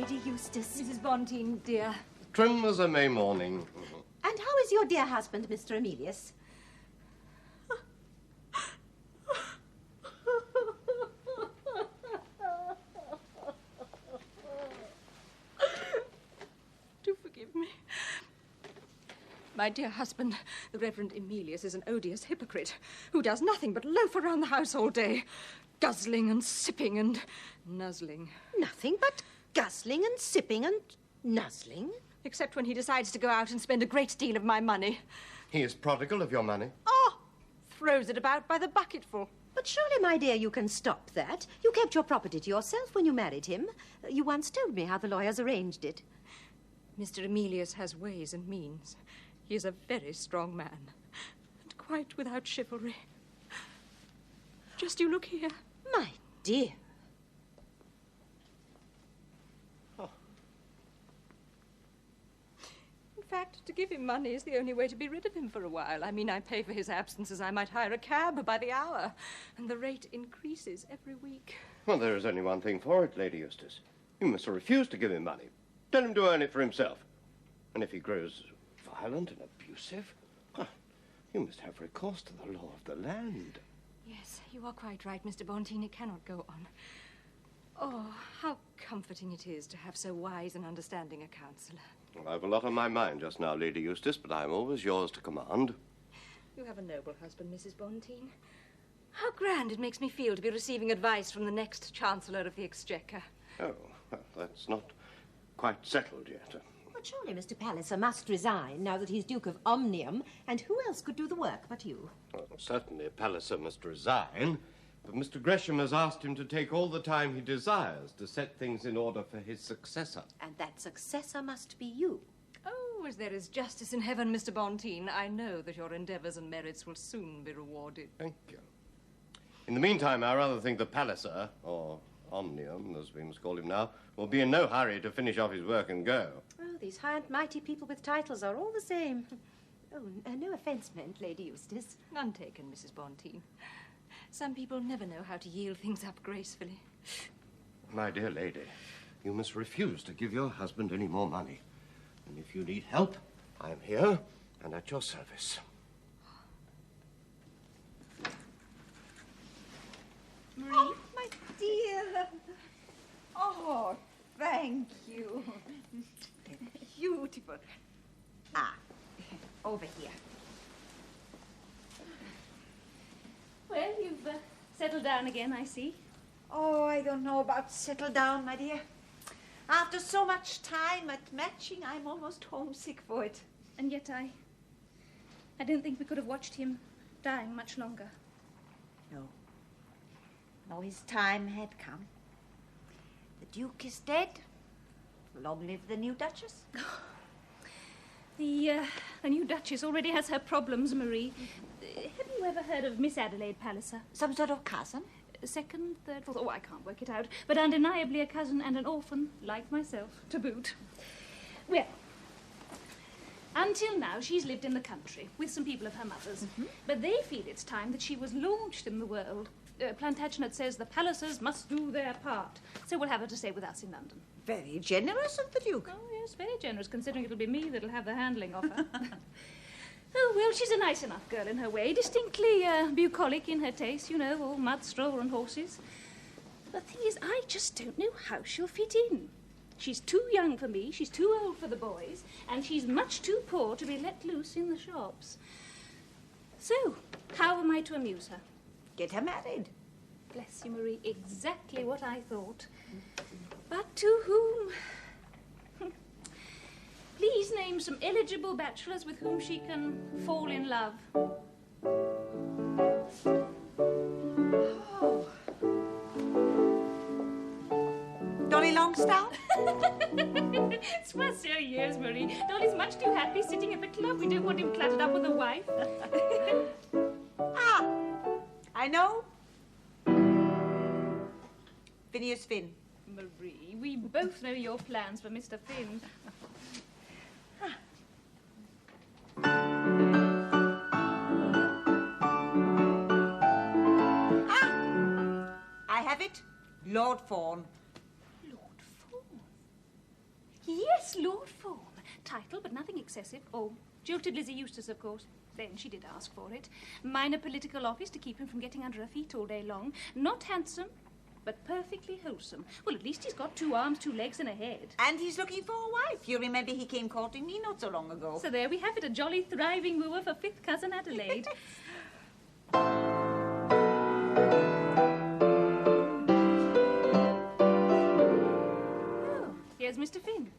Lady Eustace. Mrs. Bonteen, dear. Trim as a May morning. And how is your dear husband, Mr. Emilius? Do forgive me. My dear husband, the Reverend Emilius, is an odious hypocrite who does nothing but loaf around the house all day, guzzling and sipping and nuzzling. Nothing but guzzling and sipping and nuzzling? Except when he decides to go out and spend a great deal of my money. He is prodigal of your money. Oh, throws it about by the bucketful. But surely, my dear, you can stop that. You kept your property to yourself when you married him. You once told me how the lawyers arranged it. Mr. Emilius has ways and means. He is a very strong man, and quite without chivalry. Just you look here. My dear. Oh. In fact, to give him money is the only way to be rid of him for a while. I mean, I pay for his absence as I might hire a cab by the hour, and the rate increases every week. Well, there is only one thing for it, Lady Eustace. You must refuse to give him money. Tell him to earn it for himself. And if he grows violent and abusive, well, you must have recourse to the law of the land. Yes, you are quite right, Mr. Bonteen. It cannot go on. Oh, how comforting it is to have so wise and understanding a counsellor. Well, I've a lot on my mind just now, Lady Eustace, but I'm always yours to command. You have a noble husband, Mrs. Bonteen. How grand it makes me feel to be receiving advice from the next Chancellor of the Exchequer. Oh, well, that's not quite settled yet. But surely Mr. Palliser must resign now that he's Duke of Omnium, and who else could do the work but you? Well, certainly Palliser must resign, but Mr. Gresham has asked him to take all the time he desires to set things in order for his successor. And that successor must be you. Oh, as there is justice in heaven, Mr. Bonteen, I know that your endeavours and merits will soon be rewarded. Thank you. In the meantime, I rather think the Palliser, or Omnium, as we must call him now, will be in no hurry to finish off his work and go. Oh, these high and mighty people with titles are all the same. Oh, no offence meant, Lady Eustace. None taken, Mrs. Bonteen. Some people never know how to yield things up gracefully. My dear lady, you must refuse to give your husband any more money. And if you need help, I am here and at your service. Marie? Oh, my dear. Oh, thank you. Beautiful. Ah, over here. Well, you've settled down again, I see. Oh, I don't know about settle down, my dear. After so much time at matching, I'm almost homesick for it. And yet I didn't think we could have watched him dying much longer. No. No, his time had come. The Duke is dead. Long live the new Duchess. The new Duchess already has her problems, Marie. Have you ever heard of Miss Adelaide Palliser? Some sort of cousin? Second, third, fourth, oh, I can't work it out. But undeniably a cousin and an orphan, like myself, to boot. Well, until now she's lived in the country with some people of her mother's. Mm-hmm. But they feel it's time that she was launched in the world. Plantagenet says the Pallisers must do their part. So we'll have her to stay with us in London. Very generous of the Duke. Oh, yes, very generous, considering it'll be me that'll have the handling of her. Oh, well, she's a nice enough girl in her way. Distinctly bucolic in her taste, you know, all mud, straw and horses. The thing is, I just don't know how she'll fit in. She's too young for me, she's too old for the boys, and she's much too poor to be let loose in the shops. So, how am I to amuse her? Get her married. Bless you, Marie, exactly what I thought. But to whom? Please name some eligible bachelors with whom she can fall in love. Oh. Dolly Longstyle? Swas your years, Marie. Dolly's much too happy sitting at the club. We don't want him cluttered up with a wife. Ah, I know. Phineas Finn. Marie, we both know your plans for Mr. Finn. I have it. Lord Fawn. Lord Fawn? Yes, Lord Fawn. Title, but nothing excessive. Oh, jilted Lizzie Eustace, of course. Then she did ask for it. Minor political office to keep him from getting under her feet all day long. Not handsome, but perfectly wholesome. Well, at least he's got 2 arms, 2 legs and a head. And he's looking for a wife. You remember he came courting me not so long ago. So there we have it, a jolly, thriving wooer for 5th cousin Adelaide. Oh, here's Mr. Finn.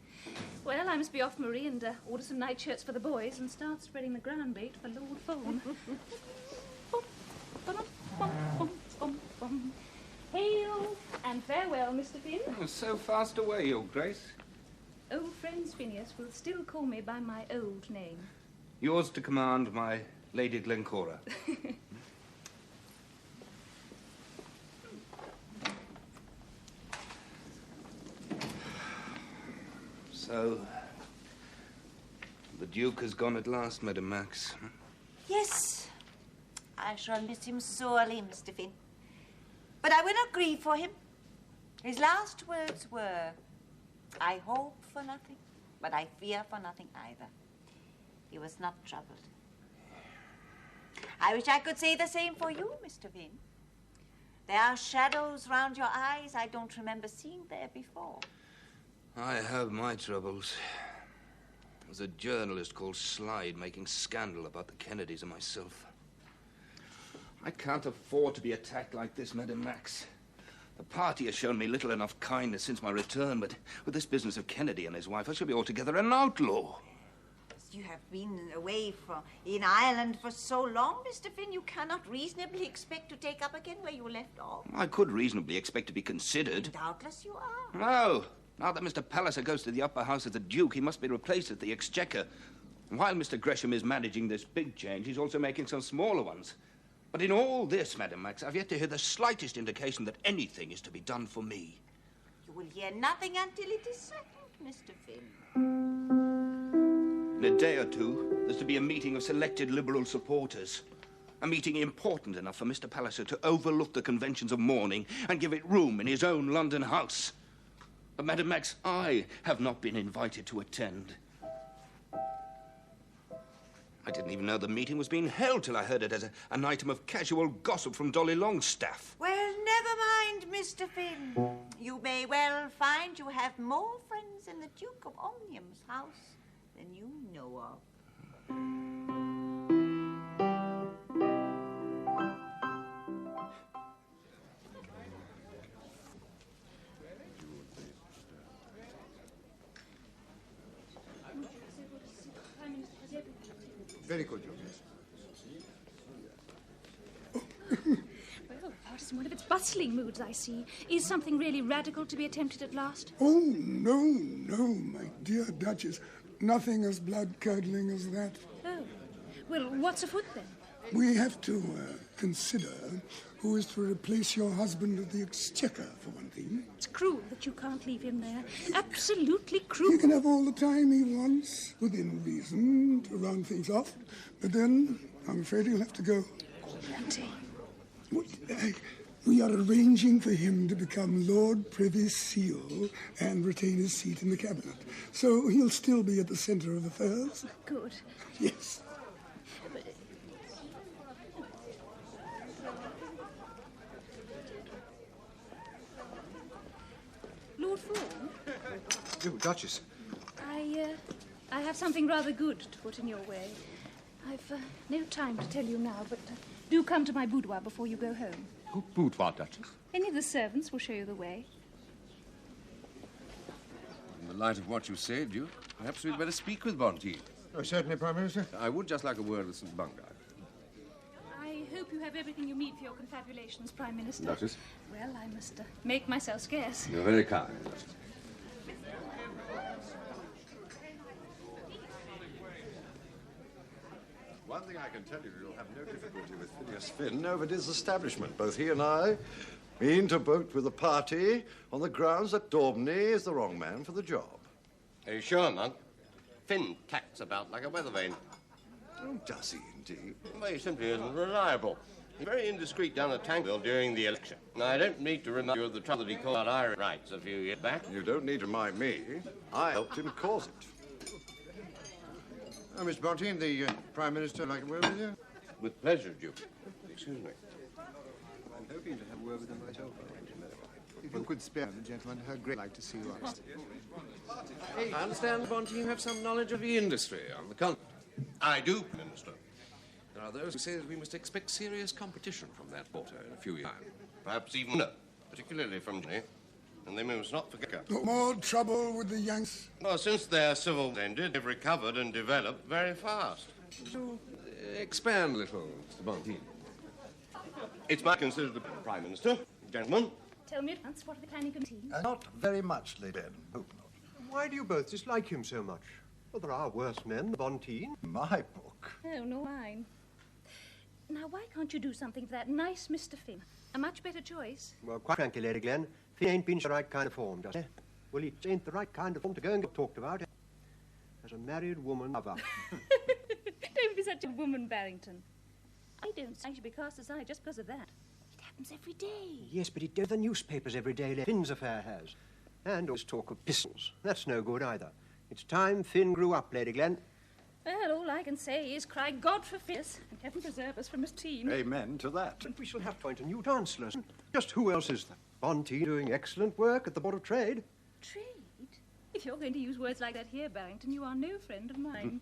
Well, I must be off, Marie, and order some nightshirts for the boys and start spreading the ground bait for Lord Fawn. Hail and farewell, Mr. Finn. Oh, so fast away, Your Grace. Old friends, Phineas, will still call me by my old name. Yours to command, my Lady Glencora. So, the Duke has gone at last, Madame Max. Yes, I shall miss him sorely, Mr. Finn. But I will not grieve for him. His last words were, I hope for nothing, but I fear for nothing either. He was not troubled. I wish I could say the same for you, Mr. Finn. There are shadows round your eyes I don't remember seeing there before. I have my troubles. There's a journalist called Slide making scandal about the Kennedys and myself. I can't afford to be attacked like this, Madame Max. The party has shown me little enough kindness since my return, but with this business of Kennedy and his wife, I shall be altogether an outlaw. You have been away in Ireland for so long, Mr. Finn, you cannot reasonably expect to take up again where you left off. I could reasonably expect to be considered. Doubtless you are. No. Now that Mr. Palliser goes to the upper house as the Duke, he must be replaced at the Exchequer. And while Mr. Gresham is managing this big change, he's also making some smaller ones. But in all this, Madame Max, I've yet to hear the slightest indication that anything is to be done for me. You will hear nothing until it is settled, Mr. Finn. In a day or two, there's to be a meeting of selected Liberal supporters. A meeting important enough for Mr. Palliser to overlook the conventions of mourning and give it room in his own London house. But, Madame Max, I have not been invited to attend. I didn't even know the meeting was being held till I heard it as an item of casual gossip from Dolly Longstaff. Well, never mind, Mr. Finn. You may well find you have more friends in the Duke of Omnium's house than you know of. Very good, Your Grace. Well, part is in one of its bustling moods, I see. Is something really radical to be attempted at last? Oh, no, no, my dear Duchess. Nothing as blood-curdling as that. Oh. Well, what's afoot, then? We have to consider who is to replace your husband at the Exchequer, for one thing. It's cruel that you can't leave him there. Absolutely cruel. He can have all the time he wants, within reason, to round things off. But then, I'm afraid he'll have to go. Auntie. We are arranging for him to become Lord Privy Seal and retain his seat in the cabinet. So he'll still be at the centre of affairs. Good. Yes. Lord Fawn? Oh, Duchess. I have something rather good to put in your way. I've no time to tell you now, but do come to my boudoir before you go home. Good boudoir, Duchess. Any of the servants will show you the way. In the light of what you say, Duke, perhaps we'd better speak with Bonteen. Oh, certainly, Prime Minister. I would just like a word with St. Bungay. I hope you have everything you need for your confabulations, Prime Minister. Duchess? Well, I must make myself scarce. You're very kind, Duchess. One thing I can tell you, you'll have no difficulty with Phineas Finn over his establishment. Both he and I mean to vote with the party on the grounds that Daubeny is the wrong man for the job. Are you sure, Monk? Finn tacks about like a weather vane. Oh, does he indeed? Well, he simply isn't reliable. Very indiscreet down at Tankerville during the election. Now, I don't need to remind you of the trouble that he caused out Irish rights a few years back. You don't need to remind me. I helped him cause it. Oh, Mr. Bonteen, the Prime Minister would like a word with you. With pleasure, Duke. Excuse me. I'm hoping to have a word with him myself. If you could spare the gentleman, I'd greatly like to see you upstairs. I understand, Bonteen, you have some knowledge of the industry on the continent. I do, Minister. There are those who say that we must expect serious competition from that quarter in a few years' time. Perhaps even no, particularly from Germany. And they must not forget. No more trouble with the Yanks? Well, since their civil war ended, they've recovered and developed very fast. So, expand a little, Mr. Bonteen. It's my considered the Prime Minister. Gentlemen. Tell me at once, what are the planning committee? Not very much, Lady Anne. Hope not. Why do you both dislike him so much? Well, there are worse men, the Bonteen. My book. Oh, no, mine. Now, why can't you do something for that nice Mr. Finn? A much better choice. Well, quite frankly, Lady Glenn, Finn ain't been the right kind of form, does he? Well, it ain't the right kind of form to go and get talked about as a married woman lover. Don't be such a woman, Barrington. I don't think I should be cast aside just because of that. It happens every day. Yes, but it does the newspapers every day, like Finn's affair has. And always talk of pistols. That's no good either. It's time Finn grew up, Lady Glenn. Well, all I can say is cry God for Finn's, and heaven preserve us from his teen. Amen to that. And we shall have to appoint a new chancellor. Just who else is there? Bonteen doing excellent work at the Board of Trade. Trade? If you're going to use words like that here, Barrington, you are no friend of mine.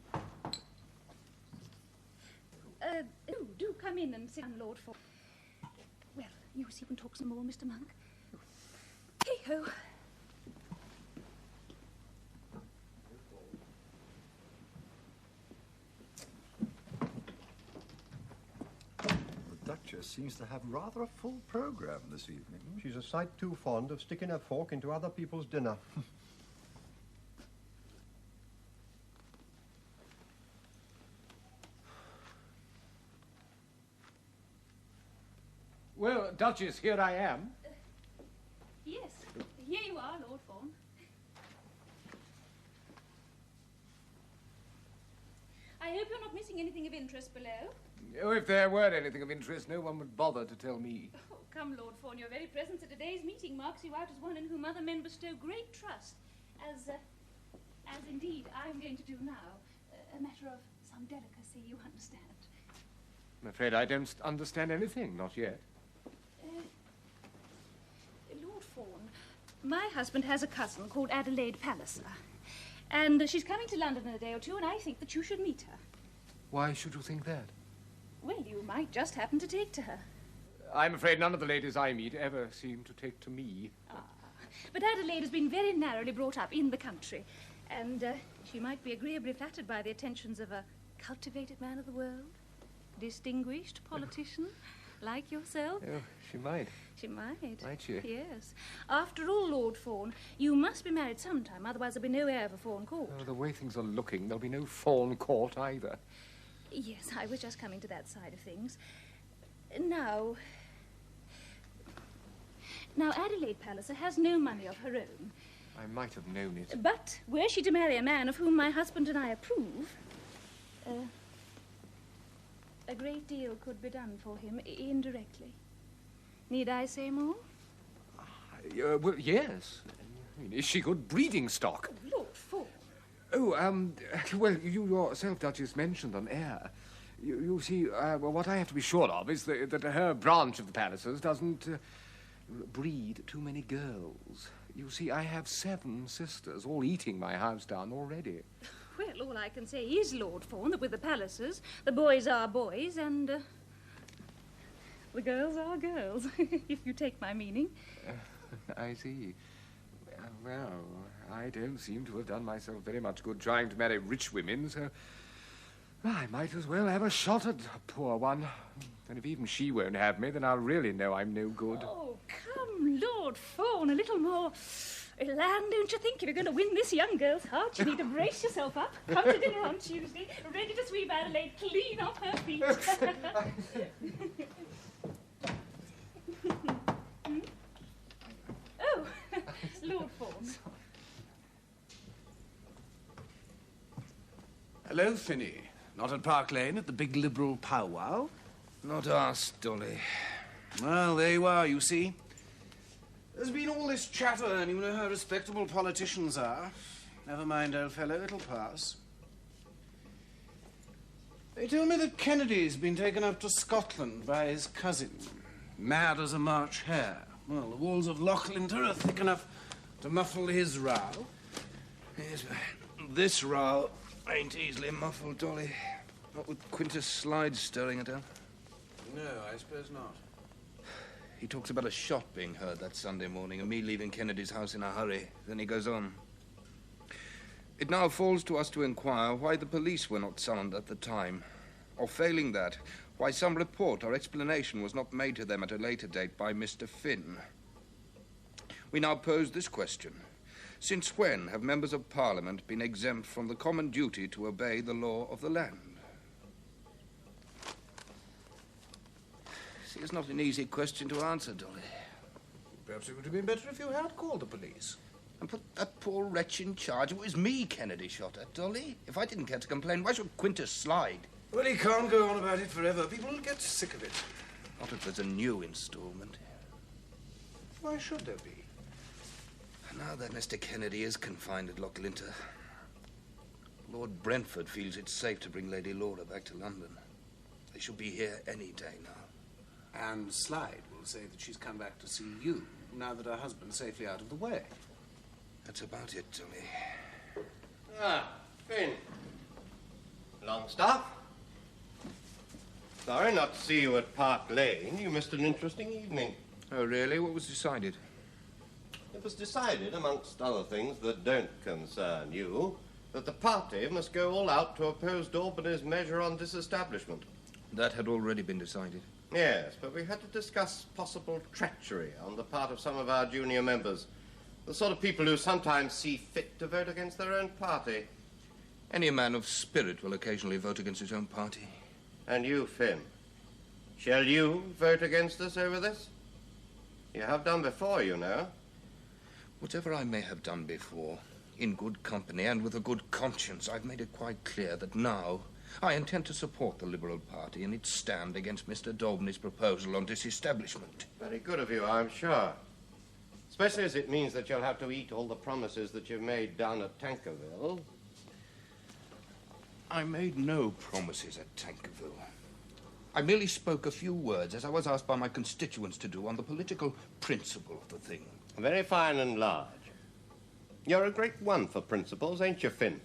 Do come in and sit down, Lord Fawn. Well, you see, we can talk some more, Mr. Monk. Hey-ho. The Duchess seems to have rather a full program this evening. She's a sight too fond of sticking her fork into other people's dinner. Well, Duchess, here I am. Yes, here you are, Lord Fawn. I hope you're not missing anything of interest below. Oh, if there were anything of interest, no one would bother to tell me. Oh, come, Lord Fawn, your very presence at today's meeting marks you out as one in whom other men bestow great trust, as indeed I'm going to do now. A matter of some delicacy, you understand. I'm afraid I don't understand anything, not yet. Lord Fawn, my husband has a cousin called Adelaide Palliser, and she's coming to London in a day or two, and I think that you should meet her. Why should you think that? Well, you might just happen to take to her. I'm afraid none of the ladies I meet ever seem to take to me. Ah, but Adelaide has been very narrowly brought up in the country, and she might be agreeably flattered by the attentions of a cultivated man of the world, distinguished politician, like yourself. Oh, she might. She might. Might she? Yes. After all, Lord Fawn, you must be married sometime, otherwise there'll be no heir for Fawn Court. Oh, the way things are looking, there'll be no Fawn Court either. Yes, I was just coming to that side of things. Now, Adelaide Palliser has no money of her own. I might have known it. But were she to marry a man of whom my husband and I approve, a great deal could be done for him indirectly. Need I say more? Well, yes. I mean, is she good breeding stock? Oh, Lord Fawn. Oh, well, you yourself, Duchess, mentioned an heir. You see, well, what I have to be sure of is that her branch of the Pallisers doesn't breed too many girls. You see, I have 7 sisters, all eating my house down already. Well, all I can say is, Lord Fawn, that with the Pallisers, the boys are boys and the girls are girls, if you take my meaning. I see. Well, I don't seem to have done myself very much good trying to marry rich women, so I might as well have a shot at a poor one. And if even she won't have me, then I'll really know I'm no good. Oh, come, Lord Fawn, a little more elan, don't you think? If you're going to win this young girl's heart, you need to brace yourself up. Come to dinner on Tuesday, ready to sweep Adelaide clean off her feet. Oh, Lord Fawn. Hello, Finny. Not at Park Lane at the big Liberal powwow? Not asked, Dolly. Well, there you are, you see. There's been all this chatter, and you know how respectable politicians are. Never mind, old fellow, it'll pass. They tell me that Kennedy's been taken up to Scotland by his cousin, mad as a March hare. Well, the walls of Loch Linter are thick enough to muffle his row. Yes, but this row ain't easily muffled, Dolly. Not with Quintus Slide stirring it up. No, I suppose not. He talks about a shot being heard that Sunday morning and me leaving Kennedy's house in a hurry. Then he goes on. It now falls to us to inquire why the police were not summoned at the time, or failing that, why some report or explanation was not made to them at a later date by Mr. Finn. We now pose this question. Since when have members of Parliament been exempt from the common duty to obey the law of the land? See, it's not an easy question to answer, Dolly. Perhaps it would have been better if you had called the police. And put that poor wretch in charge. It was me Kennedy shot at, Dolly. If I didn't care to complain, why should Quintus slide? Well, he can't go on about it forever. People will get sick of it. Not if there's a new installment. Why should there be? Now that Mr. Kennedy is confined at Loch Linter, Lord Brentford feels it's safe to bring Lady Laura back to London. They shall be here any day now. And Slide will say that she's come back to see you, now that her husband's safely out of the way. That's about it, Dolly. Ah, Finn. Longstaff? Sorry not to see you at Park Lane. You missed an interesting evening. Oh, really? What was decided? It was decided, amongst other things that don't concern you, that the party must go all out to oppose Daubony's measure on disestablishment. That had already been decided. Yes, but we had to discuss possible treachery on the part of some of our junior members. The sort of people who sometimes see fit to vote against their own party. Any man of spirit will occasionally vote against his own party. And you, Finn, shall you vote against us over this? You have done before, you know. Whatever I may have done before, in good company and with a good conscience, I've made it quite clear that now I intend to support the Liberal Party in its stand against Mr. Daubony's proposal on disestablishment. Very good of you, I'm sure. Especially as it means that you'll have to eat all the promises that you've made down at Tankerville. I made no promises at Tankerville. I merely spoke a few words, as I was asked by my constituents to do, on the political principle of the thing. Very fine and large. You're a great one for principles, ain't you, Finn?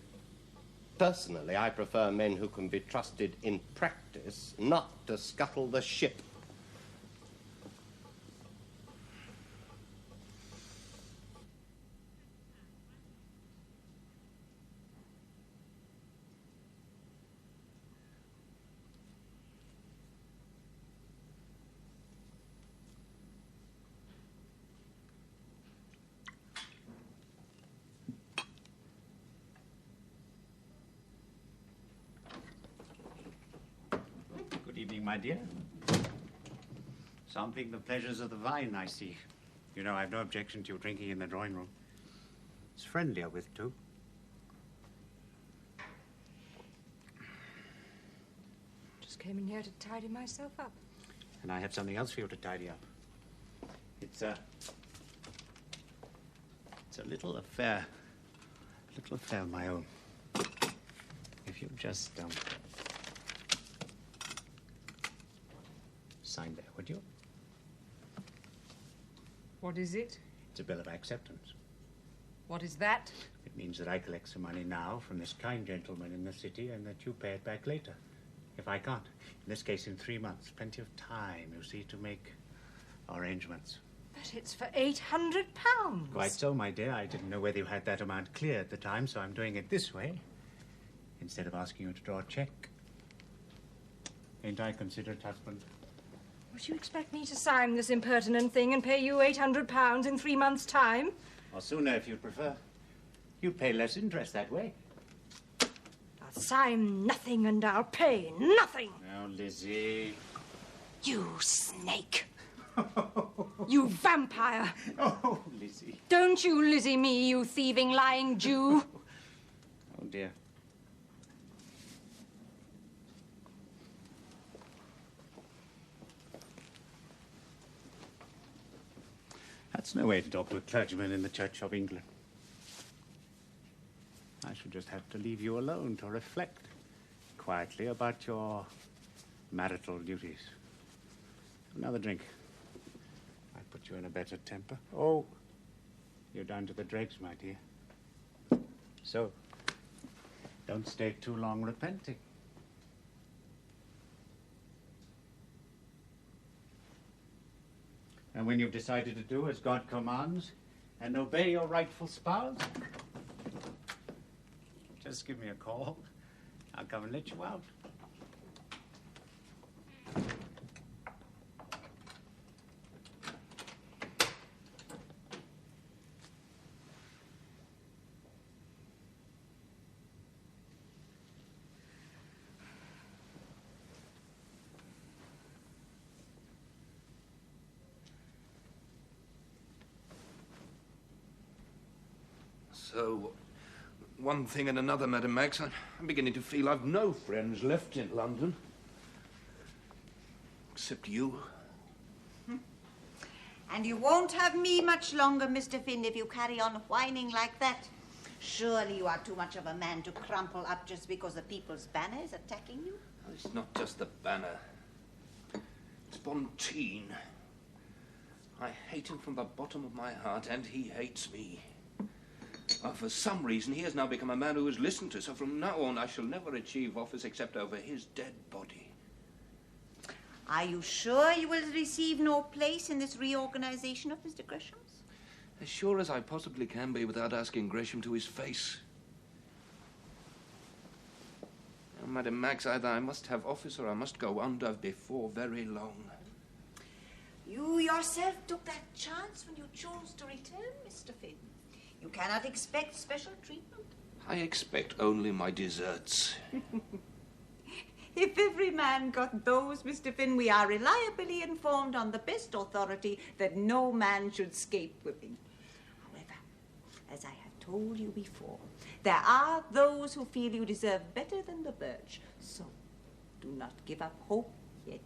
Personally, I prefer men who can be trusted in practice, not to scuttle the ship. My dear. Sampling the pleasures of the vine, I see. You know, I've no objection to you drinking in the drawing room. It's friendlier with two. Just came in here to tidy myself up. And I have something else for you to tidy up. It's a little affair. A little affair of my own. If you'll just, sign there, would you? What is it? It's a bill of acceptance. What is that? It means that I collect some money now from this kind gentleman in the city and that you pay it back later. If I can't. In this case, in 3 months. Plenty of time, you see, to make arrangements. But it's for £800. Quite so, my dear. I didn't know whether you had that amount clear at the time, so I'm doing it this way, instead of asking you to draw a cheque. Ain't I considerate, husband? Would you expect me to sign this impertinent thing and pay you £800 in 3 months' time? Or sooner, if you'd prefer. You'd pay less interest that way. I'll sign nothing and I'll pay nothing. Now, Lizzie. You snake. You vampire. Oh, Lizzie. Don't you Lizzie me, you thieving, lying Jew. Oh, dear. That's no way to talk to a clergyman in the Church of England. I should just have to leave you alone to reflect quietly about your marital duties. Another drink. I put you in a better temper. Oh, you're down to the dregs, my dear. So, don't stay too long repenting. And when you've decided to do as God commands and obey your rightful spouse, just give me a call. I'll come and let you out. So, one thing and another, Madam Max. I'm beginning to feel I've no friends left in London. Except you. And you won't have me much longer, Mr. Finn, if you carry on whining like that. Surely you are too much of a man to crumple up just because the People's Banner is attacking you? It's not just the banner. It's Bonteen. I hate him from the bottom of my heart, and he hates me. For some reason, he has now become a man who is listened to, so from now on I shall never achieve office except over his dead body. Are you sure you will receive no place in this reorganization of Mr. Gresham's? As sure as I possibly can be without asking Gresham to his face. Now, Madam Max, either I must have office or I must go under before very long. You yourself took that chance when you chose to return, Mr. Finn. You cannot expect special treatment. I expect only my deserts. If every man got those, Mr. Finn, we are reliably informed on the best authority that no man should scape whipping. However, as I have told you before, there are those who feel you deserve better than the birch. So, do not give up hope yet.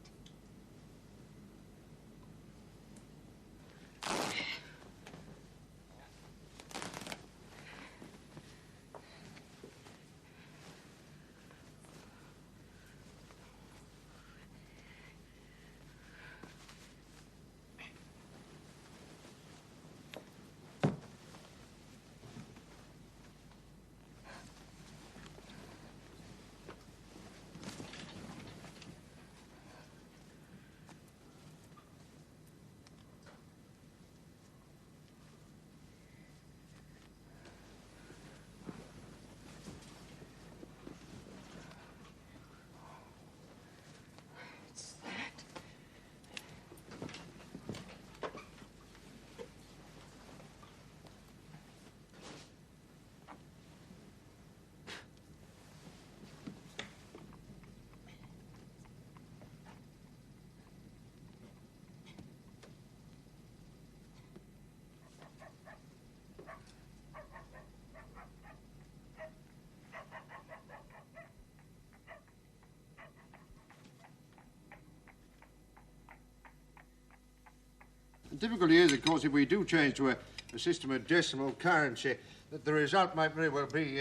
The difficulty is, of course, if we do change to a system of decimal currency, that the result might very well be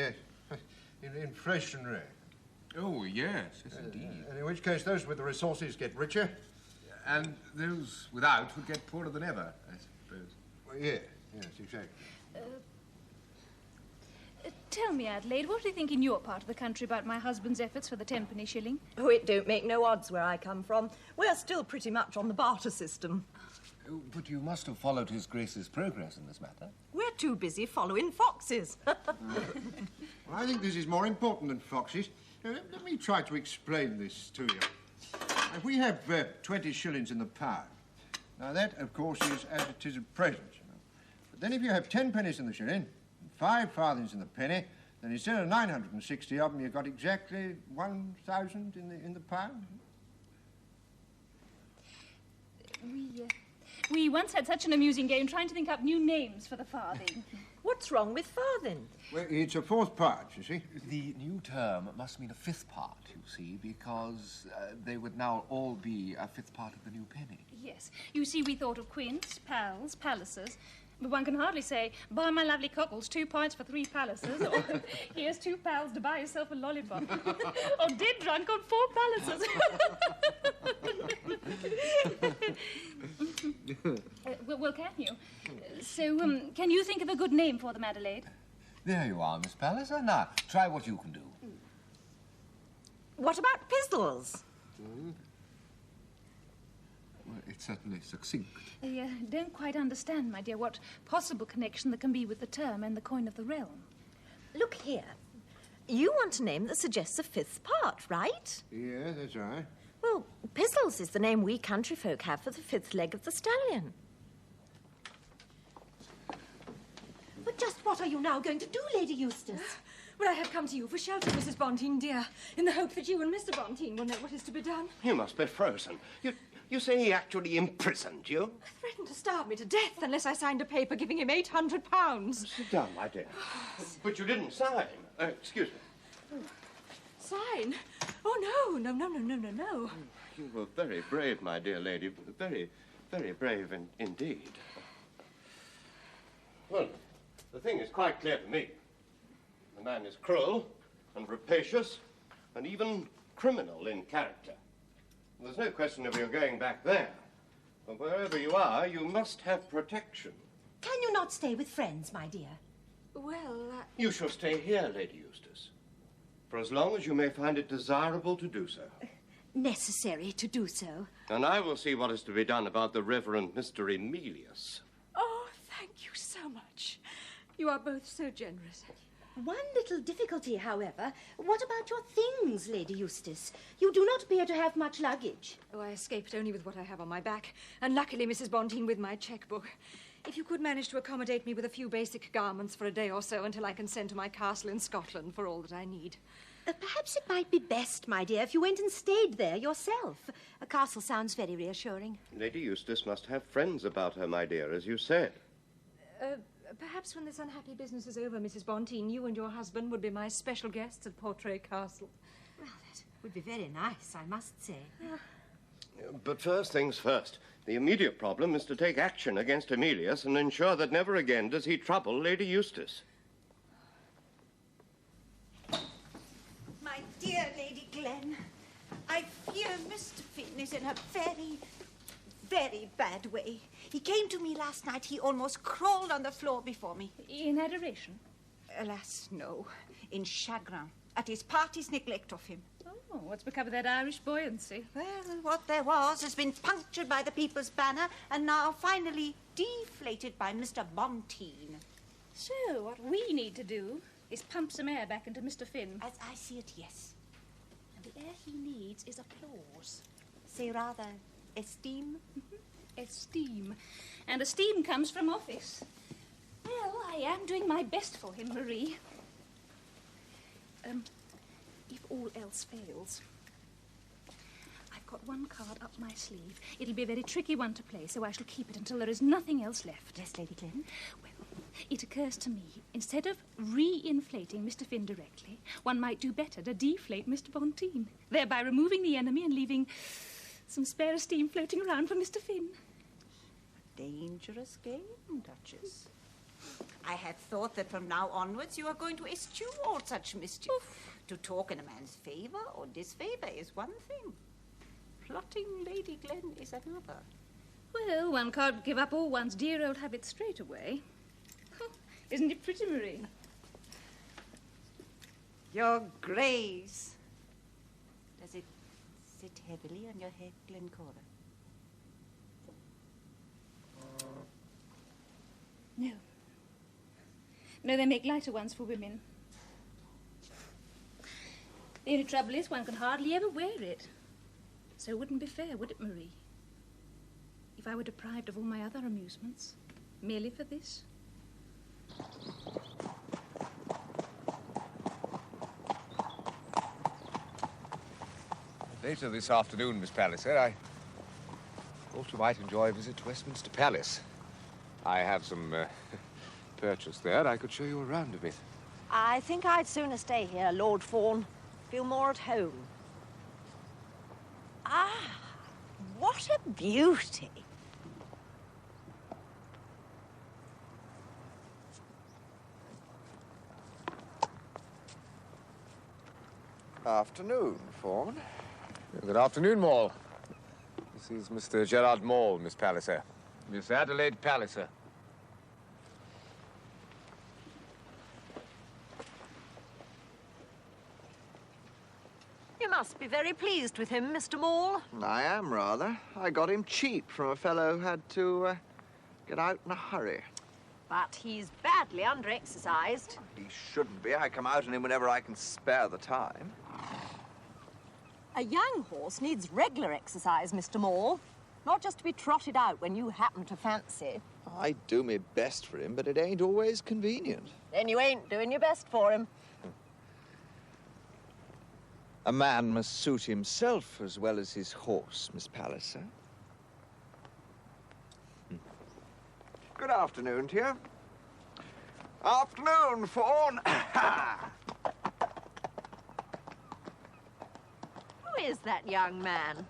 inflationary. Oh, yes, indeed. And in which case, those with the resources get richer. And those without would get poorer than ever, I suppose. Well, yes, exactly. Tell me, Adelaide, what do you think in your part of the country about my husband's efforts for the tenpenny shilling? Oh, it don't make no odds where I come from. We're still pretty much on the barter system. Oh, but you must have followed His Grace's progress in this matter. We're too busy following foxes. Well, I think this is more important than foxes. Let me try to explain this to you. If we have 20 shillings in the pound, now that, of course, is as it is at present. You know. But then if you have 10 pennies in the shilling, and 5 farthings in the penny, then instead of 960 of them, you've got exactly 1,000 in the pound. We once had such an amusing game trying to think up new names for the farthing. What's wrong with farthing? Well, it's a fourth part, you see. The new term must mean a fifth part, you see, because they would now all be a fifth part of the new penny. Yes. You see, we thought of quints, pals, Pallisers. But one can hardly say, buy my lovely cockles, 2 pints for 3 Pallisers, or here's 2 pals to buy yourself a lollipop, or dead drunk on 4 Pallisers. Well, can you? So, can you think of a good name for them, Adelaide? There you are, Miss Palliser. Now, try what you can do. What about pistols? Well, it's certainly succinct. I don't quite understand, my dear, what possible connection there can be with the term and the coin of the realm. Look here. You want a name that suggests a fifth part, right? Yeah, that's right. Well, pistols is the name we country folk have for the 5th leg of the stallion. But just what are you now going to do, Lady Eustace? Well, I have come to you for shelter, Mrs. Bonteen, dear, in the hope that you and Mr. Bonteen will know what is to be done. You must be frozen. You say he actually imprisoned you? Threatened to starve me to death unless I signed a paper giving him £800. Sit down, my dear. But you didn't sign. Excuse me. Sign? Oh, no. You were very brave, my dear lady. Very, very brave indeed. Well, the thing is quite clear to me. The man is cruel and rapacious and even criminal in character. There's no question of your going back there. But wherever you are, you must have protection. Can you not stay with friends, my dear? Well, You shall stay here, Lady Eustace, for as long as you may find it desirable to do so. Necessary to do so. And I will see what is to be done about the Reverend Mr. Emilius. oh, thank you so much. You are both so generous. One little difficulty, however. What about your things, Lady Eustace? You do not appear to have much luggage. Oh, I escaped only with what I have on my back, and luckily, Mrs. Bonteen, with my checkbook. If you could manage to accommodate me with a few basic garments for a day or so until I can send to my castle in Scotland for all that I need. Perhaps it might be best, my dear, if you went and stayed there yourself. A castle sounds very reassuring. Lady Eustace must have friends about her, my dear, as you said. Perhaps when this unhappy business is over, Mrs. Bonteen, you and your husband would be my special guests at Portray Castle. Well, that would be very nice, I must say. But first things first. The immediate problem is to take action against Emilius and ensure that never again does he trouble Lady Eustace. My dear Lady Glen, I fear Mr. Finn is in a very, very bad way. He came to me last night. He almost crawled on the floor before me. In adoration? Alas, no. In chagrin at his party's neglect of him. Oh, what's become of that Irish buoyancy? Well, what there was has been punctured by the People's Banner and now finally deflated by Mr. Bonteen. So, what we need to do is pump some air back into Mr. Finn. As I see it, yes. And the air he needs is applause. Say rather, esteem? Esteem. And esteem comes from office. Well, I am doing my best for him, Marie. If all else fails, I've got one card up my sleeve. It'll be a very tricky one to play, so I shall keep it until there is nothing else left. Yes, Lady Glen? Well, it occurs to me, instead of re-inflating Mr. Finn directly, one might do better to deflate Mr. Bonteen, thereby removing the enemy and leaving some spare esteem floating around for Mr. Finn. Dangerous game, Duchess. I had thought that from now onwards you are going to eschew all such mischief. To talk in a man's favour or disfavour is one thing. Plotting Lady Glen is another. Well, one can't give up all one's dear old habits straight away. Isn't it pretty, Marie? Your Grace. Does it sit heavily on your head, Glencora? No. No, they make lighter ones for women. The only trouble is one can hardly ever wear it. So it wouldn't be fair, would it, Marie? If I were deprived of all my other amusements, merely for this? Later this afternoon, Miss Palliser, I thought you might enjoy a visit to Westminster Palace. I have some purchase there. I could show you around a bit. I think I'd sooner stay here, Lord Fawn. Feel more at home. Ah, what a beauty. Afternoon, Fawn. Good afternoon, Maule. This is Mr. Gerard Maule, Miss Palliser. Miss Adelaide Palliser. You must be very pleased with him, Mr. Maule. I am, rather. I got him cheap from a fellow who had to get out in a hurry. But he's badly under-exercised. He shouldn't be. I come out on him whenever I can spare the time. A young horse needs regular exercise, Mr. Maule. Not just to be trotted out when you happen to fancy. I do my best for him, but it ain't always convenient. Then you ain't doing your best for him. A man must suit himself as well as his horse, Miss Palliser. Good afternoon to you. Afternoon, Fawn. Who is that young man?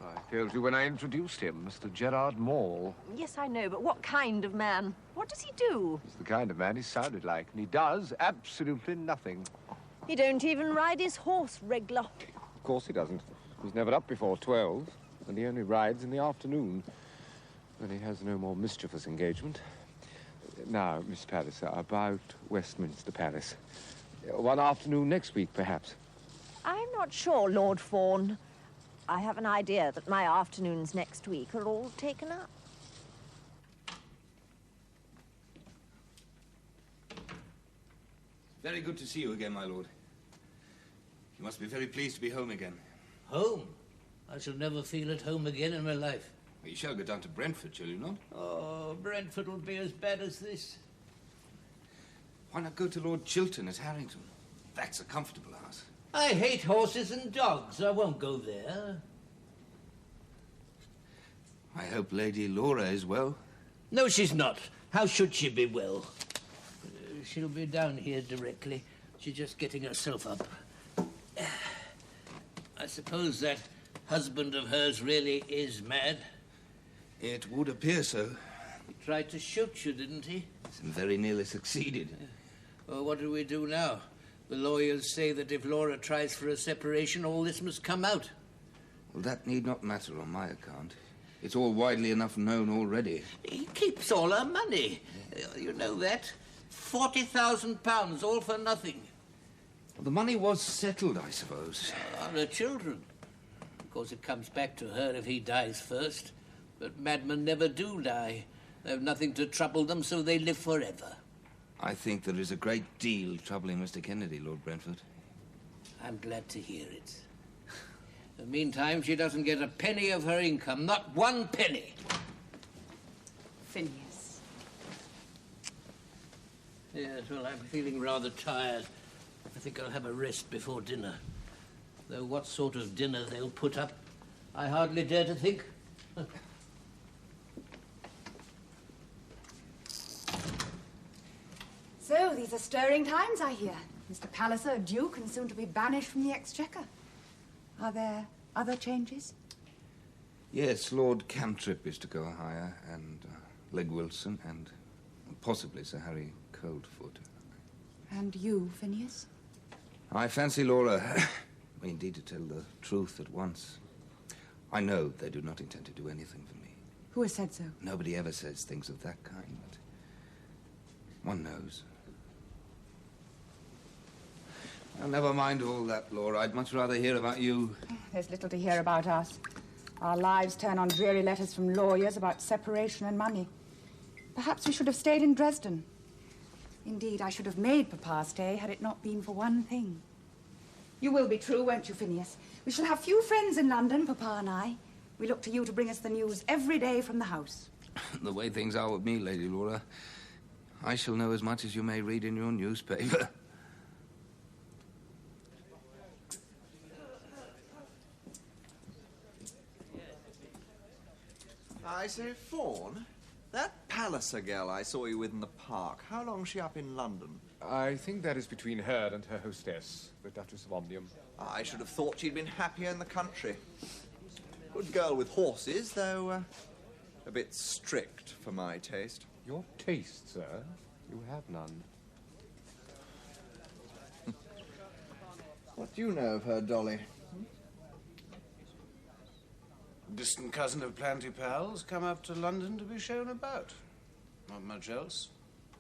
I told you when I introduced him, Mr. Gerard Maule. Yes, I know, but what kind of man? What does he do? He's the kind of man he sounded like, and he does absolutely nothing. He don't even ride his horse regular. Of course he doesn't. He's never up before 12, and he only rides in the afternoon, when he has no more mischievous engagement. Now, Miss Palliser, about Westminster Palace. One afternoon next week, perhaps. I'm not sure, Lord Fawn. I have an idea that my afternoons next week are all taken up. Very good to see you again, my lord. You must be very pleased to be home again. Home? I shall never feel at home again in my life. Well, you shall go down to Brentford, shall you not? Oh, Brentford will be as bad as this. Why not go to Lord Chiltern at Harrington? That's a comfortable house. I hate horses and dogs. I won't go there. I hope Lady Laura is well. No, she's not. How should she be well? She'll be down here directly. She's just getting herself up. I suppose that husband of hers really is mad. It would appear so. He tried to shoot you, didn't he? And very nearly succeeded. Well, what do we do now? The lawyers say that if Laura tries for a separation, all this must come out. Well, that need not matter on my account. It's all widely enough known already. He keeps all her money. You know that? £40,000, all for nothing. Well, the money was settled, I suppose. On her children. Of course, it comes back to her if he dies first. But madmen never do die. They have nothing to trouble them, so they live forever. I think there is a great deal troubling Mr. Kennedy, Lord Brentford. I'm glad to hear it. In the meantime, she doesn't get a penny of her income, not one penny. Phineas. Yes, well, I'm feeling rather tired. I think I'll have a rest before dinner. Though what sort of dinner they'll put up, I hardly dare to think. So, these are stirring times, I hear. Mr. Palliser, a duke, and soon to be banished from the Exchequer. Are there other changes? Yes, Lord Cantrip is to go higher, and Legg Wilson, and possibly Sir Harry Coldfoot. And you, Phineas? I fancy Laura... Indeed, to tell the truth at once, I know they do not intend to do anything for me. Who has said so? Nobody ever says things of that kind, but one knows. Well, never mind all that, Laura. I'd much rather hear about you. There's little to hear about us. Our lives turn on dreary letters from lawyers about separation and money. Perhaps we should have stayed in Dresden. Indeed, I should have made Papa stay had it not been for one thing. You will be true, won't you, Phineas? We shall have few friends in London, Papa and I. We look to you to bring us the news every day from the house. The way things are with me, Lady Laura, I shall know as much as you may read in your newspaper. I say, Fawn, that Palliser girl I saw you with in the park, how long's she up in London? I think that is between her and her hostess, the Duchess of Omnium. I should have thought she'd been happier in the country. Good girl with horses, though a bit strict for my taste. Your taste, sir? You have none. What do you know of her, Dolly? Distant cousin of Planty Pals, come up to London to be shown about. Not much else,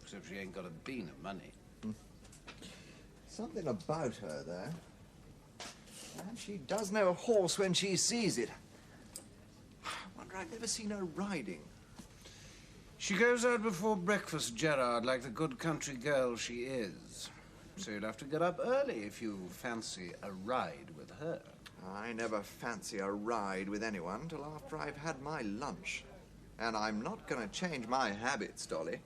except she ain't got a bean of money. Something about her, there. And she does know a horse when she sees it. I wonder I've never seen her riding. She goes out before breakfast, Gerard, like the good country girl she is. So you'll have to get up early if you fancy a ride with her. I never fancy a ride with anyone till after I've had my lunch. And I'm not going to change my habits, Dolly,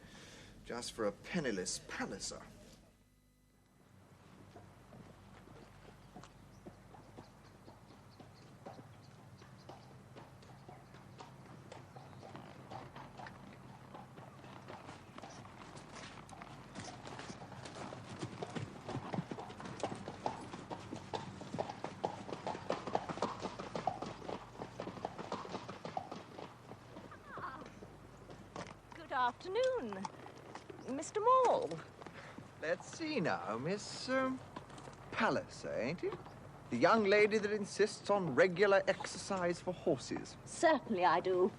just for a penniless Palliser. Afternoon, Mr. Maule. Let's see now, Miss Palliser, ain't it? The young lady that insists on regular exercise for horses. Certainly I do.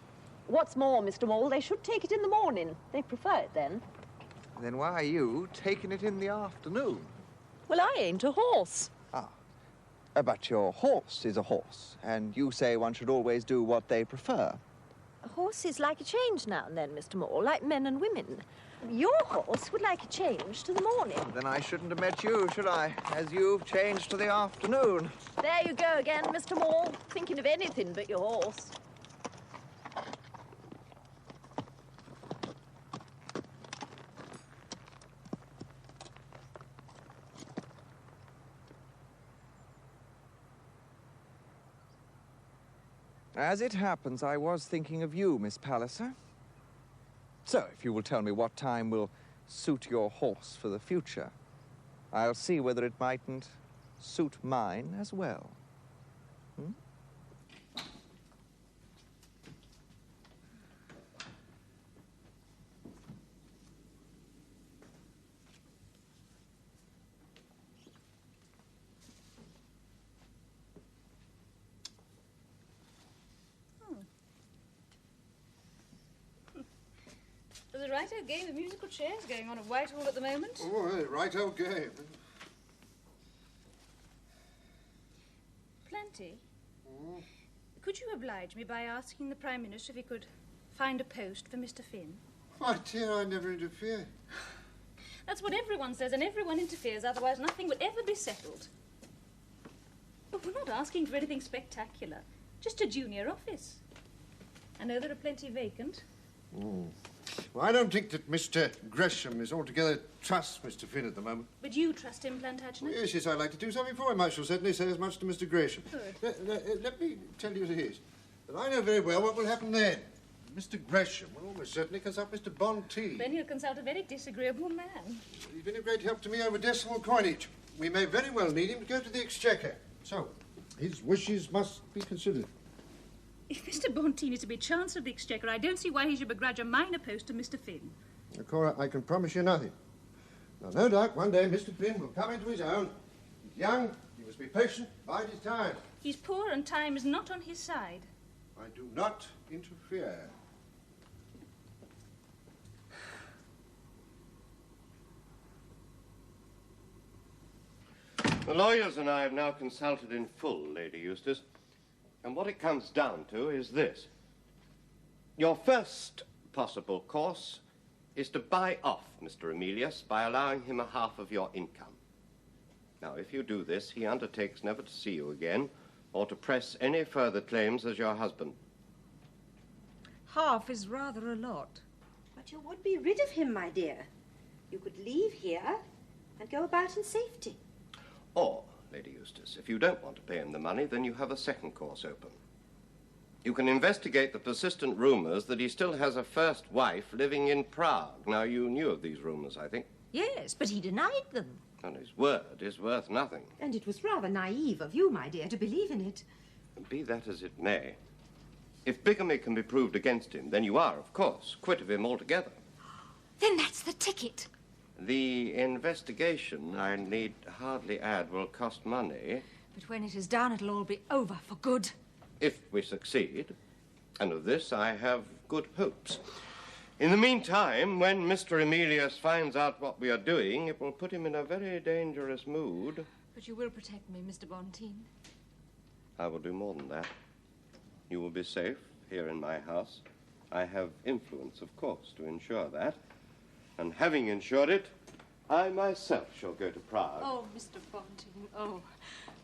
What's more, Mr. Maule, they should take it in the morning. They prefer it then. Then why are you taking it in the afternoon? Well, I ain't a horse. But your horse is a horse, and you say one should always do what they prefer. Horses like a change now and then, Mr. Maule, like men and women. Your horse would like a change to the morning. Then I shouldn't have met you, should I? As you've changed to the afternoon. There you go again, Mr. Maule, thinking of anything but your horse. As it happens, I was thinking of you, Miss Palliser. So, if you will tell me what time will suit your horse for the future, I'll see whether it mightn't suit mine as well. Hmm? There's a right old game of musical chairs going on at Whitehall at the moment. Oh, right old game. Plenty. Could you oblige me by asking the Prime Minister if he could find a post for Mr. Finn? My dear, I never interfere. That's what everyone says, and everyone interferes, otherwise nothing would ever be settled. But we're not asking for anything spectacular. Just a junior office. I know there are plenty vacant. Well, I don't think that Mr. Gresham is altogether trusts Mr. Finn at the moment. But you trust him, Plantagenet? Well, yes, I'd like to do something for him. I shall certainly say as much to Mr. Gresham. Good. Let me tell you as it is, that I know very well what will happen then. Mr. Gresham will almost certainly consult Mr. Bonteen. Then he'll consult a very disagreeable man. He's been a great help to me over decimal coinage. We may very well need him to go to the Exchequer. So, his wishes must be considered. If Mr. Bonteen is to be Chancellor of the Exchequer, I don't see why he should begrudge a minor post to Mr. Finn. Cora, I can promise you nothing. Now, no doubt one day Mr. Finn will come into his own. He's young, he must be patient, bide his time. He's poor and time is not on his side. I do not interfere. The lawyers and I have now consulted in full, Lady Eustace, and what it comes down to is this. Your first possible course is to buy off Mr. Emilius by allowing him a half of your income. Now, if you do this, he undertakes never to see you again or to press any further claims as your husband. Half is rather a lot. But you would be rid of him, my dear. You could leave here and go about in safety. Or, Lady Eustace, if you don't want to pay him the money, then you have a second course open. You can investigate the persistent rumors that he still has a first wife living in Prague. Now, you knew of these rumors, I think. Yes, but he denied them. And his word is worth nothing. And it was rather naive of you, my dear, to believe in it. Be that as it may, if bigamy can be proved against him, then you are, of course, quit of him altogether. Then that's the ticket. The investigation, I need hardly add, will cost money. But when it is done, it'll all be over for good. If we succeed, and of this I have good hopes. In the meantime, when Mr. Emilius finds out what we are doing, it will put him in a very dangerous mood. But you will protect me, Mr. Bonteen. I will do more than that. You will be safe here in my house. I have influence, of course, to ensure that. And having ensured it, I myself shall go to Prague. Oh, Mr. Bonteen, oh,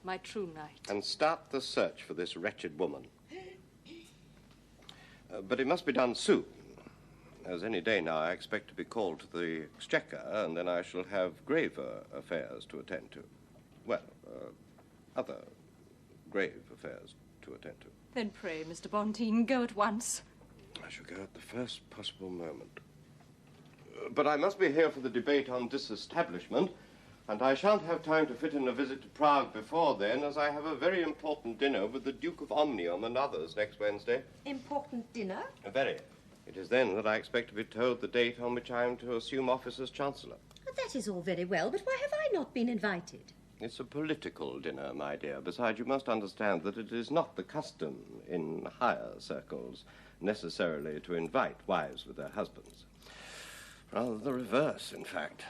my true knight. And start the search for this wretched woman. But it must be done soon. As any day now, I expect to be called to the Exchequer, and then I shall have graver affairs to attend to. Well, other grave affairs to attend to. Then pray, Mr. Bonteen, go at once. I shall go at the first possible moment. But I must be here for the debate on disestablishment, and I shan't have time to fit in a visit to Prague before then, as I have a very important dinner with the Duke of Omnium and others next Wednesday. Important dinner? Very. It is then that I expect to be told the date on which I am to assume office as Chancellor. That is all very well, but why have I not been invited? It's a political dinner, my dear. Besides, you must understand that it is not the custom in higher circles necessarily to invite wives with their husbands. Rather the reverse, in fact.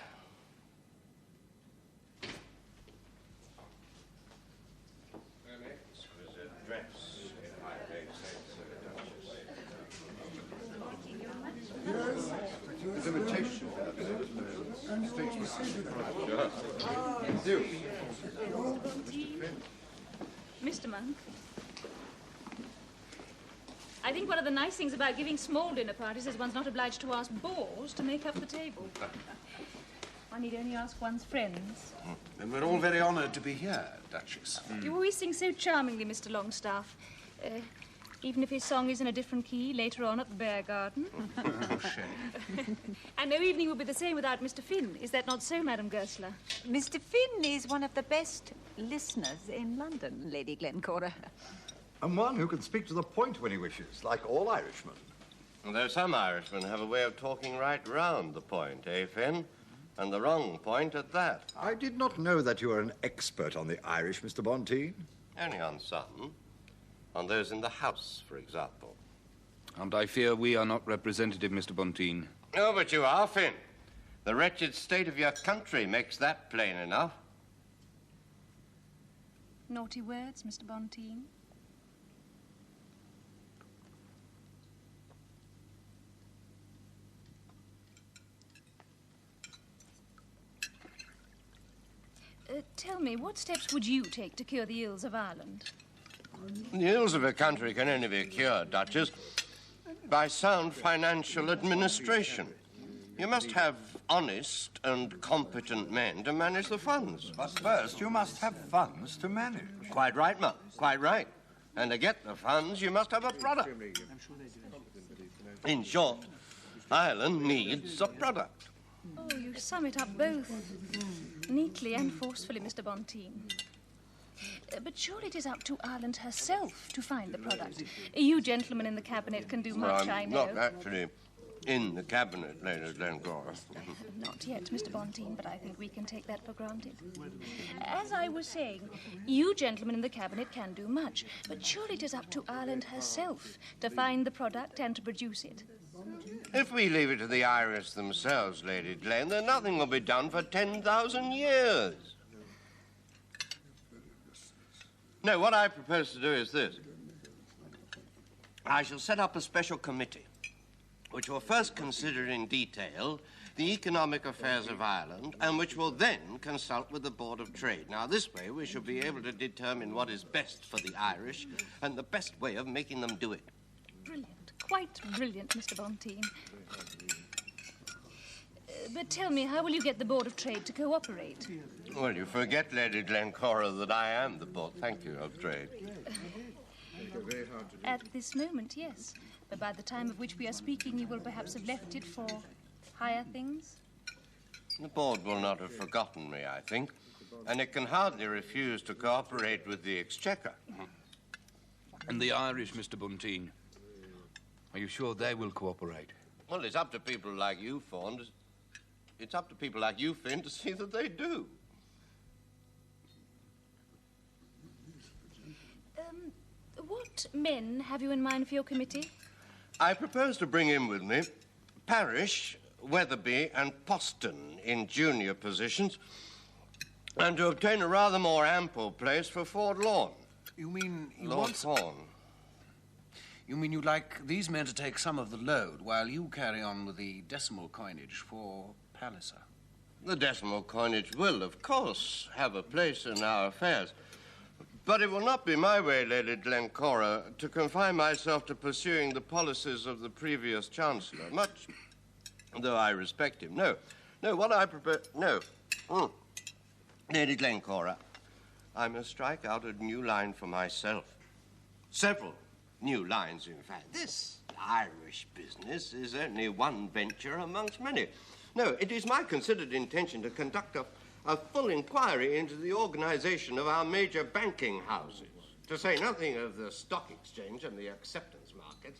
Imitation. Mr. Monk, I think one of the nice things about giving small dinner parties is one's not obliged to ask bores to make up the table. One need only ask one's friends. And we're all very honoured to be here, Duchess. You always sing so charmingly, Mr. Longstaff. Even if his song is in a different key later on at the Bear Garden. Shame. And no evening will be the same without Mr. Finn. Is that not so, Madame Goesler? Mr. Finn is one of the best listeners in London, Lady Glencora. And one who can speak to the point when he wishes, like all Irishmen. Though some Irishmen have a way of talking right round the point, eh, Finn? And the wrong point at that. I did not know that you were an expert on the Irish, Mr. Bonteen. Only on some. On those in the House, for example. And I fear we are not representative, Mr. Bonteen. Oh, but you are, Finn. The wretched state of your country makes that plain enough. Naughty words, Mr. Bonteen. Tell me, what steps would you take to cure the ills of Ireland? The ills of a country can only be cured, Duchess, by sound financial administration. You must have honest and competent men to manage the funds. But first, you must have funds to manage. Quite right, Mum. Quite right. And to get the funds, you must have a product. In short, Ireland needs a product. Oh, you sum it up both neatly and forcefully, Mr. Bonteen. But surely it is up to Ireland herself to find the product. You gentlemen in the Cabinet can do much, I know. Not actually in the Cabinet, Lady Glencora. Not yet, Mr. Bonteen, but I think we can take that for granted. As I was saying, you gentlemen in the Cabinet can do much, but surely it is up to Ireland herself to find the product and to produce it. If we leave it to the Irish themselves, Lady Glen, then nothing will be done for 10,000 years. No, what I propose to do is this. I shall set up a special committee which will first consider in detail the economic affairs of Ireland and which will then consult with the Board of Trade. Now, this way we shall be able to determine what is best for the Irish and the best way of making them do it. Brilliant. Quite brilliant, Mr. Bonteen. But tell me, how will you get the Board of Trade to cooperate? Well, you forget, Lady Glencora, that I am the Board, thank you, of Trade. Very hard to do. At this moment, yes. But by the time of which we are speaking, you will perhaps have left it for higher things. The board will not have forgotten me, I think, and it can hardly refuse to cooperate with the Exchequer. And the Irish, Mr. Bunteen? Are you sure they will cooperate? Well, it's up to people like you, Fawn. It's up to people like you, Finn, to see that they do. What men have you in mind for your committee? I propose to bring in with me Parrish, Weatherby, and Poston in junior positions, and to obtain a rather more ample place for Ford Lawn. You mean you Lord want... Fawn. You mean you'd like these men to take some of the load while you carry on with the decimal coinage for Palliser? The decimal coinage will, of course, have a place in our affairs. But it will not be my way, Lady Glencora, to confine myself to pursuing the policies of the previous Chancellor, much though I respect him. No, what I propose... No. Lady Glencora, I must strike out a new line for myself. Several new lines, in fact. This Irish business is only one venture amongst many. No, it is my considered intention to conduct a full inquiry into the organization of our major banking houses, to say nothing of the stock exchange and the acceptance markets.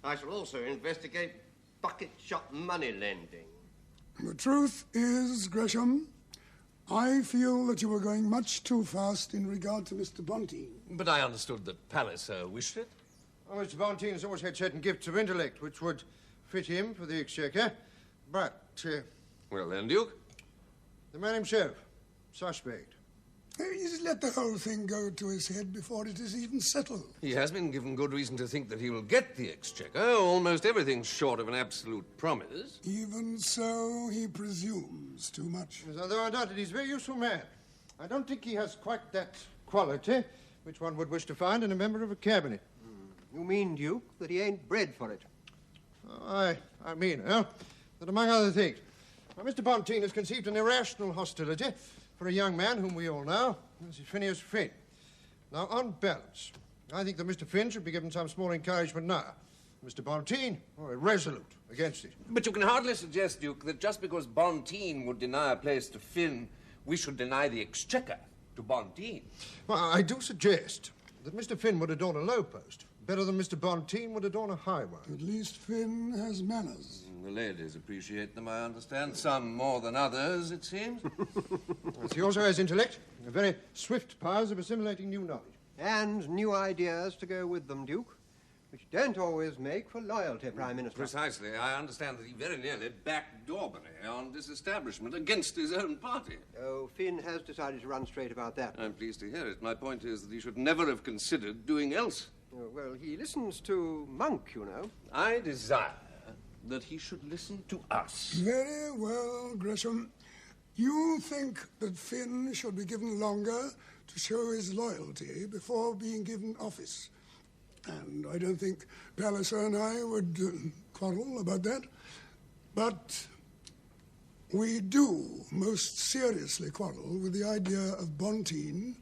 I shall also investigate bucket shop money lending. The truth is, Gresham, I feel that you were going much too fast in regard to Mr. Bonteen. But I understood that Palliser wished it. Oh, Mr. Bonteen has always had certain gifts of intellect which would fit him for the Exchequer, but... Well then, Duke? The man himself, suspect. Just let the whole thing go to his head before it is even settled. He has been given good reason to think that he will get the Exchequer. Almost everything short of an absolute promise. Even so, he presumes too much. Yes, although I doubt it, he's a very useful man. I don't think he has quite that quality which one would wish to find in a member of a cabinet. You mean, Duke, that he ain't bred for it? I mean, that among other things, Mr. Bonteen has conceived an irrational hostility for a young man whom we all know, Mrs. Phineas Finn. Now, on balance, I think that Mr. Finn should be given some small encouragement now. Mr. Bonteen, irresolute against it. But you can hardly suggest, Duke, that just because Bonteen would deny a place to Finn, we should deny the Exchequer to Bonteen. Well, I do suggest that Mr. Finn would adorn a low post better than Mr. Bonteen would adorn a high one. At least Finn has manners. The ladies appreciate them, I understand. Some more than others, it seems. Yes, he also has intellect, a very swift powers of assimilating new knowledge. And new ideas to go with them, Duke, which don't always make for loyalty, Prime Minister. Precisely. I understand that he very nearly backed Daubeny on disestablishment against his own party. Oh, Finn has decided to run straight about that. I'm pleased to hear it. My point is that he should never have considered doing else. Oh, well, he listens to Monk, you know. I desire that he should listen to us. Very well, Gresham. You think that Finn should be given longer to show his loyalty before being given office. And I don't think Palliser and I would quarrel about that. But we do most seriously quarrel with the idea of Bonteen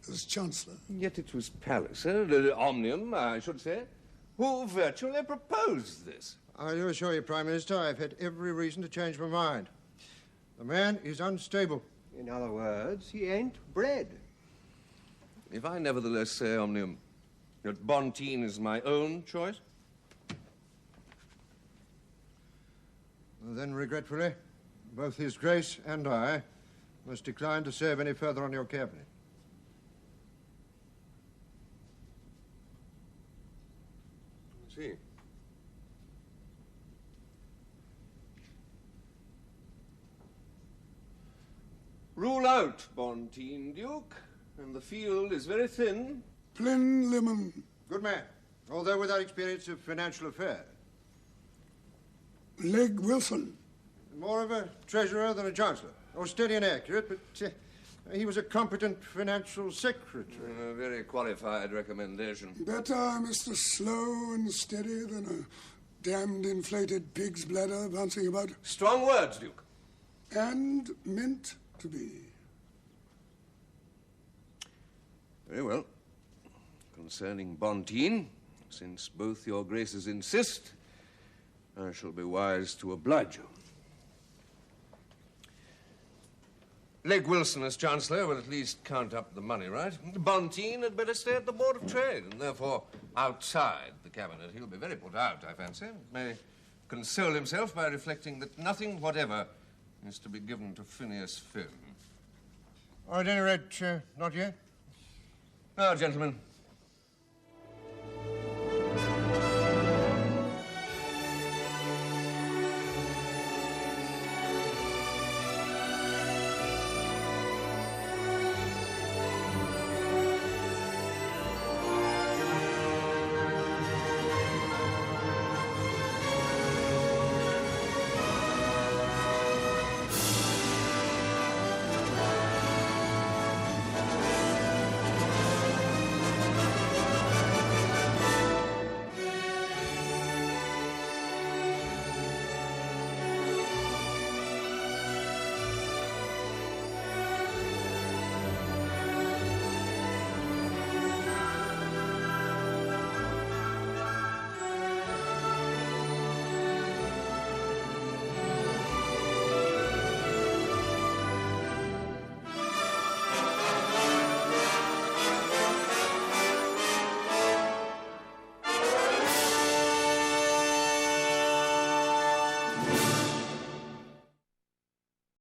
as Chancellor. Yet it was Palliser, Omnium, I should say, who virtually proposed this. I do assure you, Prime Minister, I've had every reason to change my mind. The man is unstable. In other words, he ain't bred. If I nevertheless say, Omnium, that Bonteen is my own choice? Then, regretfully, both His Grace and I must decline to serve any further on your cabinet. I see. Rule out Bonteen, Duke, and the field is very thin. Plinlimmon. Good man, although without experience of financial affairs. Legg Wilson. More of a treasurer than a chancellor. Oh, steady and accurate, but he was a competent financial secretary. A very qualified recommendation. Better Mr. Slow and steady than a damned inflated pig's bladder bouncing about. Strong words, Duke. And meant to be. Very well. concerning Bonteen, since both your graces insist, I shall be wise to oblige you. Legge Wilson as Chancellor will at least count up the money, right? Bonteen had better stay at the Board of Trade, and therefore outside the Cabinet. He'll be very put out, I fancy. May console himself by reflecting that nothing whatever is to be given to Phineas Finn. At any rate, not yet. Now, gentlemen,